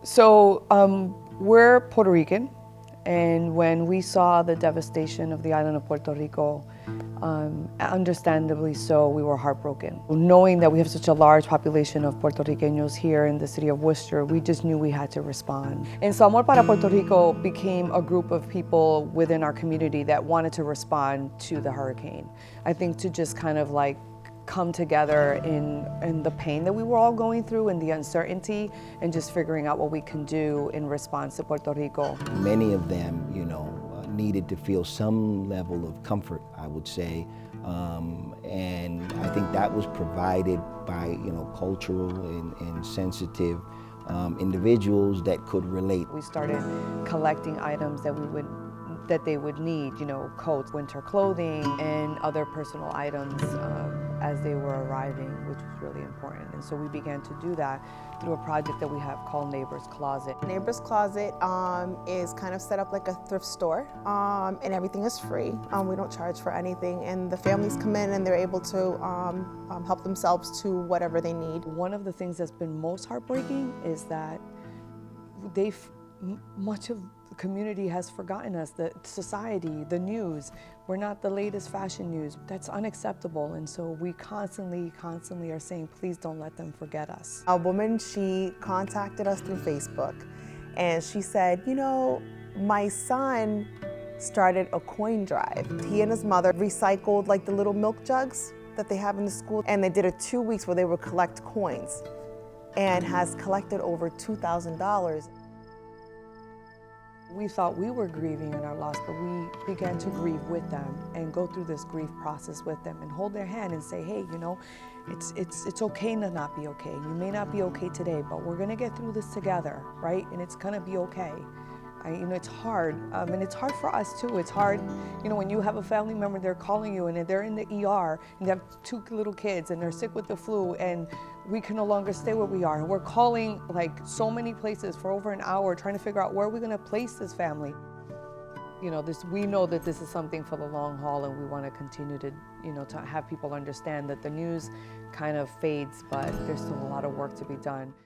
We're Puerto Rican, and when we saw the devastation of the island of Puerto Rico, understandably so, we were heartbroken. Knowing that we have such a large population of Puerto Ricanos here in the city of Worcester, we just knew we had to respond. And so Amor para Puerto Rico became a group of people within our community that wanted to respond to the hurricane. I think to just kind of like come together in the pain that we were all going through and the uncertainty, and just figuring out what we can do in response to Puerto Rico. Many of them, needed to feel some level of comfort, I would say. And I think that was provided by, cultural and sensitive individuals that could relate. We started collecting items that they would need, coats, winter clothing, and other personal items as they were arriving, which was really important. And so we began to do that through a project that we have called Neighbor's Closet. Neighbor's Closet is kind of set up like a thrift store, and everything is free. We don't charge for anything, and the families come in and they're able to help themselves to whatever they need. One of the things that's been most heartbreaking is that much of the community has forgotten us, the society, the news. We're not the latest fashion news. That's unacceptable, and so we constantly are saying, please don't let them forget us. A woman, she contacted us through Facebook, and she said, my son started a coin drive. He and his mother recycled like the little milk jugs that they have in the school, and they did it 2 weeks where they would collect coins, and has collected over $2,000. We thought we were grieving in our loss, but we began to grieve with them and go through this grief process with them and hold their hand and say, hey, it's okay to not be okay. You may not be okay today, but we're gonna get through this together, right? And it's gonna be okay. It's hard, and it's hard for us too. It's hard, when you have a family member, they're calling you and they're in the ER and they have 2 little kids and they're sick with the flu, and we can no longer stay where we are. And we're calling like so many places for over an hour trying to figure out where we're gonna place this family. We know that this is something for the long haul, and we want to continue to, to have people understand that the news kind of fades, but there's still a lot of work to be done.